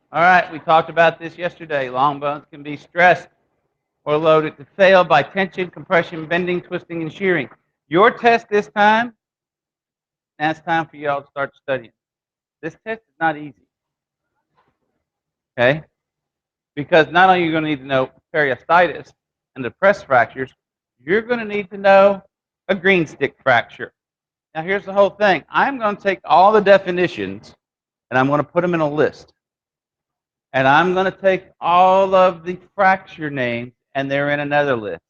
All right, we talked about this yesterday. Long bones can be stressed or loaded to fail by tension, compression, bending, twisting, and shearing. Your test this time, now it's time for y'all to start studying. This test is not easy, okay? Because not only are you going to need to know periostitis and the press fractures, you're going to need to know a green stick fracture. Now, here's the whole thing. I'm going to take all the definitions and I'm going to put them in a list. And I'm going to take all of the fracture names and they're in another list.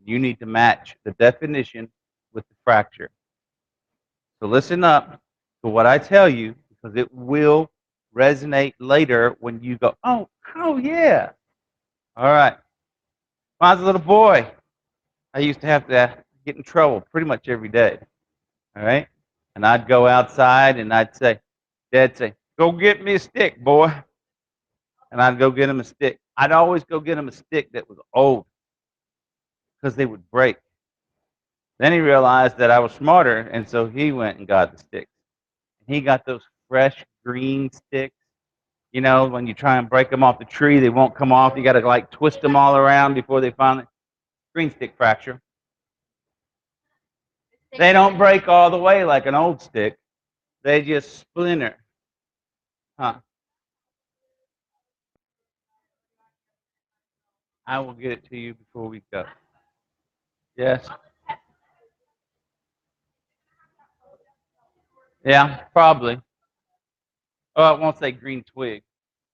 You need to match the definition with the fracture. So listen up to what I tell you because it will resonate later when you go, oh yeah. All right. When I was a little boy, I used to have to get in trouble pretty much every day. All right. And I'd go outside and Dad'd say, go get me a stick, boy. And I'd go get him a stick. I'd always go get him a stick that was old because they would break. Then he realized that I was smarter, and so he went and got the sticks. And he got those fresh green sticks. You know, when you try and break them off the tree, they won't come off. You got to like twist them all around before they finally. Green stick fracture. They don't break all the way like an old stick. They just splinter. Huh? I will get it to you before we go. Yes. Yeah, probably. Oh, it won't say green twig,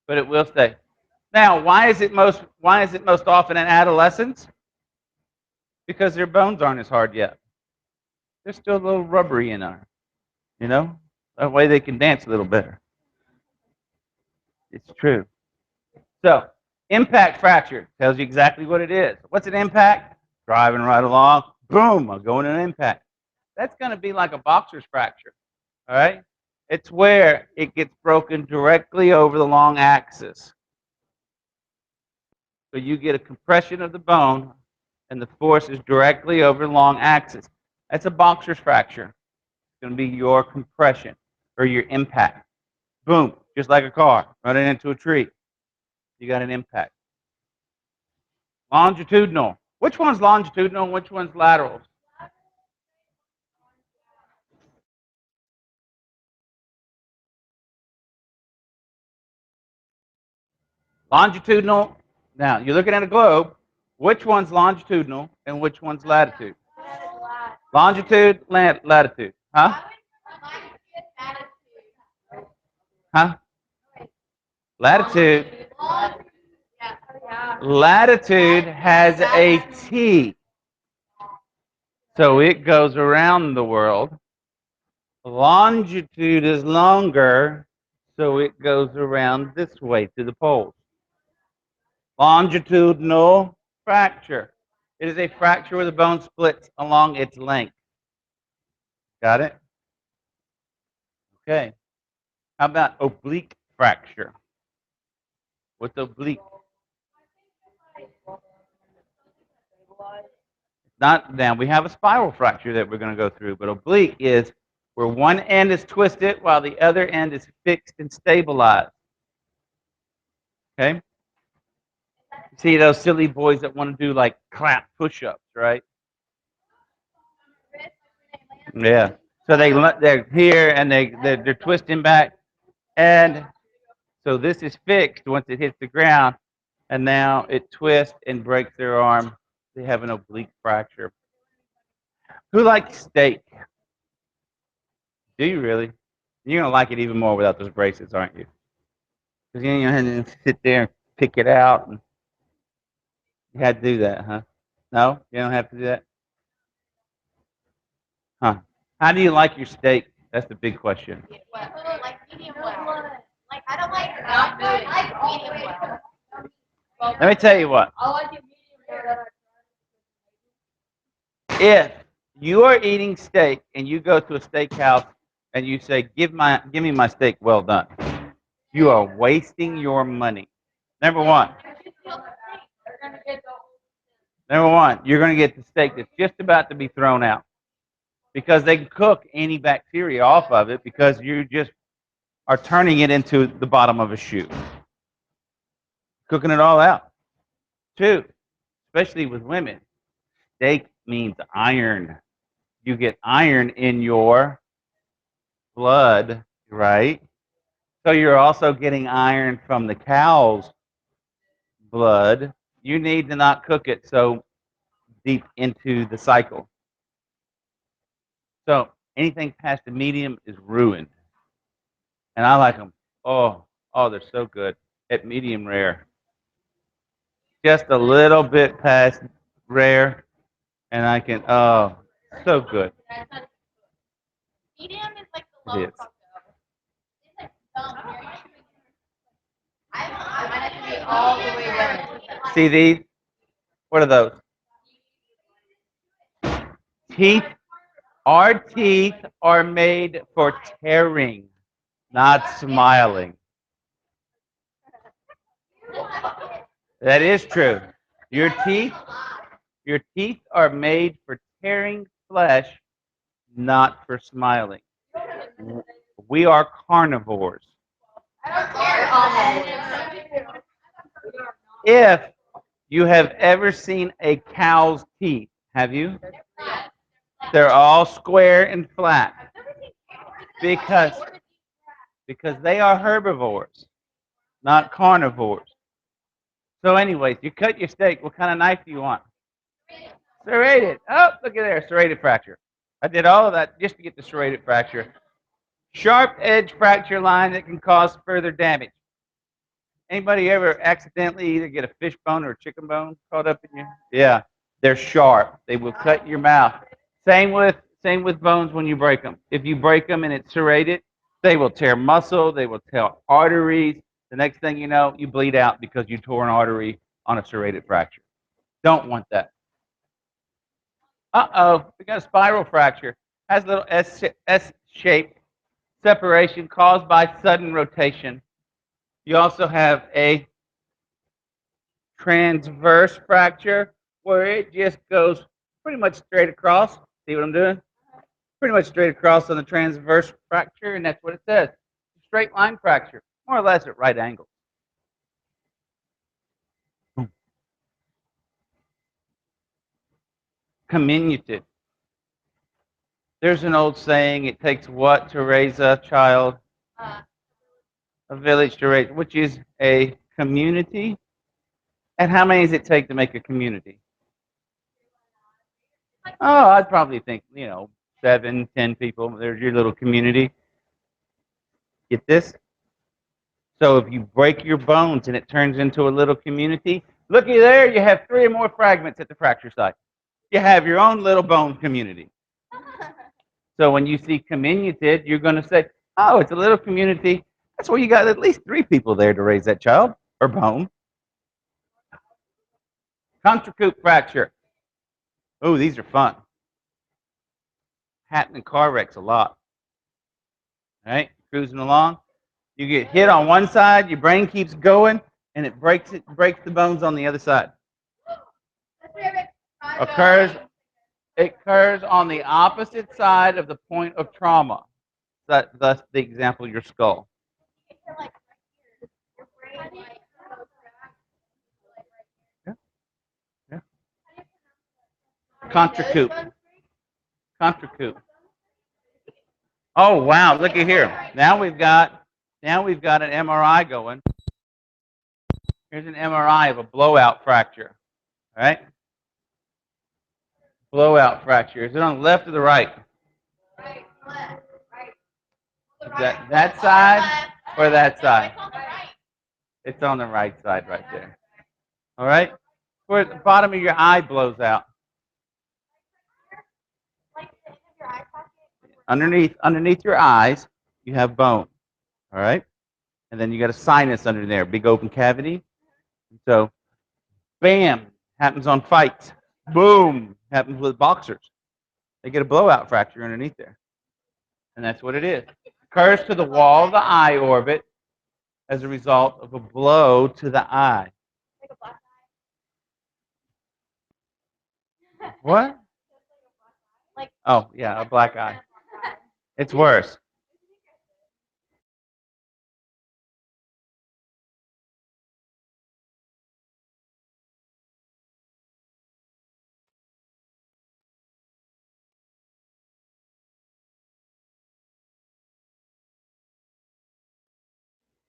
but it will say. Now, why is it most often in adolescents? Because their bones aren't as hard yet. They're still a little rubbery in there. You know? That way they can dance a little better. It's true. So, impact fracture tells you exactly what it is. What's an impact? Driving right along, boom, I'm going to an impact. That's going to be like a boxer's fracture. All right? It's where it gets broken directly over the long axis. So you get a compression of the bone, and the force is directly over the long axis. That's a boxer's fracture. It's going to be your compression or your impact. Boom, just like a car running into a tree. You got an impact. Longitudinal. Which one's longitudinal and which one's lateral? Longitudinal. Now, you're looking at a globe. Which one's longitudinal and which one's latitude? Longitude, latitude. Huh? Huh? Latitude. Latitude has a T. So it goes around the world. Longitude is longer, so it goes around this way to the poles. Longitudinal fracture. It is a fracture where the bone splits along its length. Got it? Okay. How about oblique fracture? What's oblique? Not now. We have a spiral fracture that we're going to go through, but oblique is where one end is twisted while the other end is fixed and stabilized. Okay? See those silly boys that want to do like clap push-ups, right? Yeah. So they're here and they're twisting back, and so this is fixed once it hits the ground, and now it twists and breaks their arm. They have an oblique fracture. Who likes steak? Do you really? You're gonna like it even more without those braces, aren't you? Because you had to sit there and pick it out, and you had to do that, huh? No, you don't have to do that, huh? How do you like your steak? That's the big question. Like medium well. Like I don't like not good. I like medium well. Let me tell you what. I like it medium well. If you are eating steak and you go to a steakhouse and you say, give me my steak well done," you are wasting your money. Number one. Number one, you're going to get the steak that's just about to be thrown out because they can cook any bacteria off of it because you just are turning it into the bottom of a shoe. cooking it all out. 2, especially with women, steak means iron. You get iron in your blood, right? So you're also getting iron from the cow's blood. You need to not cook it so deep into the cycle. So anything past the medium is ruined. And I like them. Oh, they're so good at medium rare. Just a little bit past rare, and I can, so good. Medium is like the It low is. fructose. It's like dumb. I want it to be all the way down. See these? What are those? Teeth. Our teeth are made for tearing, not smiling. That is true. Your teeth are made for tearing flesh, not for smiling. We are carnivores. If you have ever seen a cow's teeth, have you? They're all square and flat because they are herbivores, not carnivores. So anyways, you cut your steak. What kind of knife do you want? Serrated. Oh, look at there, serrated fracture. I did all of that just to get the serrated fracture. Sharp edge fracture line that can cause further damage. Anybody ever accidentally either get a fish bone or a chicken bone caught up in you? Yeah, they're sharp. They will cut your mouth. Same with bones when you break them. If you break them and it's serrated, they will tear muscle. They will tear arteries. The next thing you know, you bleed out because you tore an artery on a serrated fracture. Don't want that. Uh-oh, we got a spiral fracture. Has a little S-shaped separation caused by sudden rotation. You also have a transverse fracture where it just goes pretty much straight across. See what I'm doing? Pretty much straight across on the transverse fracture, and that's what it says. Straight line fracture, more or less at right angles. Comminuted. There's an old saying, it takes what to raise a child? A village to raise, which is a community. And how many does it take to make a community? Oh, I'd probably think, 7, 10 people. There's your little community. Get this? So if you break your bones and it turns into a little community, looky there, you have 3 or more fragments at the fracture site. You have your own little bone community. So when you see comminuted, you're going to say, oh, it's a little community. That's where you got at least 3 people there to raise that child or bone. Contrecoup fracture. Oh, these are fun. Happen in car wrecks a lot. All right, cruising along. You get hit on one side, your brain keeps going, and it breaks the bones on the other side. It occurs on the opposite side of the point of trauma. Thus the example, your skull. Yeah. Yeah. Contrecoup. Oh wow, look at here. Now we've got an MRI going. Here's an MRI of a blowout fracture. All right? Blowout fracture. Is it on the left or the right? Right, left, right. That side or that side? It's on the right side right there. All right? Where the bottom of your eye blows out. Underneath your eyes, you have bone. All right? And then you got a sinus under there, big open cavity. So, bam, happens on fights. Boom, happens with boxers. They get a blowout fracture underneath there. And that's what it is. Occurs to the wall of the eye orbit as a result of a blow to the eye. What? Oh, yeah, a black eye. It's worse.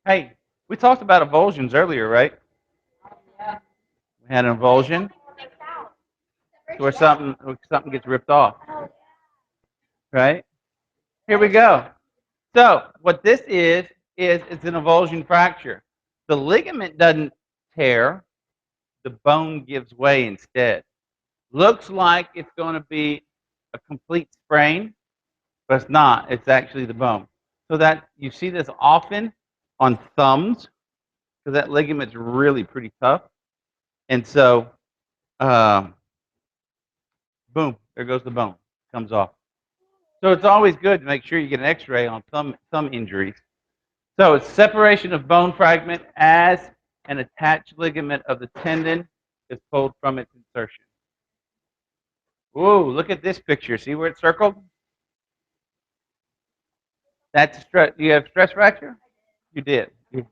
Hey, we talked about avulsions earlier, right? We had an avulsion where something gets ripped off, right? Here we go. So what this is it's an avulsion fracture. The ligament doesn't tear, the bone gives way instead. Looks like it's going to be a complete sprain, but it's not. It's actually the bone. So that you see this often on thumbs, because that ligament's really pretty tough. And so, boom, there goes the bone, comes off. So it's always good to make sure you get an X-ray on thumb injuries. So it's separation of bone fragment as an attached ligament of the tendon is pulled from its insertion. Ooh, look at this picture. See where it's circled? That's stress. You have stress fracture? You did. You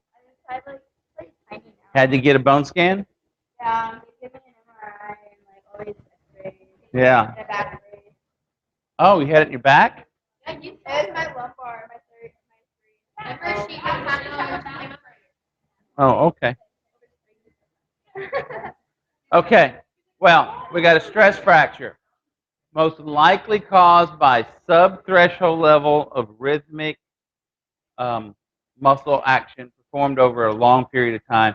had to get a bone scan? Yeah, give me an MRI and like all these X-rays. Yeah. My back brace. Oh, you had it in your back? Yeah, you said my lumbar, my third, my three. Remember she had it on Oh, okay. Okay. Well, we got a stress fracture, most likely caused by subthreshold level of rhythmic muscle action performed over a long period of time.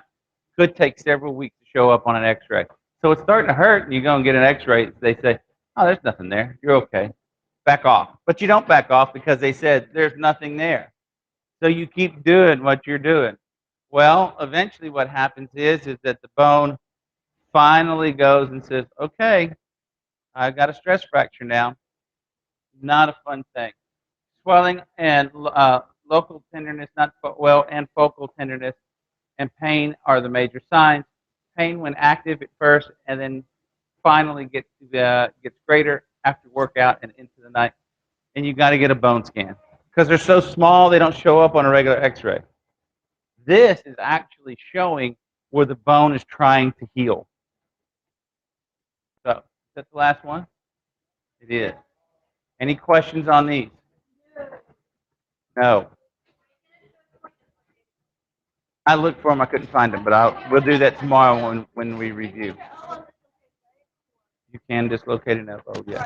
Could take several weeks to show up on an X-ray. So it's starting to hurt, and you go and get an X-ray. They say, "Oh, there's nothing there. You're okay. Back off." But you don't back off because they said there's nothing there. So you keep doing what you're doing. Well, eventually, what happens is that the bone finally goes and says, "Okay, I've got a stress fracture now." Not a fun thing. Swelling and local tenderness, and focal tenderness and pain are the major signs. Pain when active at first, and then finally gets greater after workout and into the night. And you got to get a bone scan because they're so small they don't show up on a regular X-ray. This is actually showing where the bone is trying to heal. So that's the last one. It is. Any questions on these? No. I looked for them. I couldn't find them, but we'll do that tomorrow when we review. You can dislocate an elbow, yeah.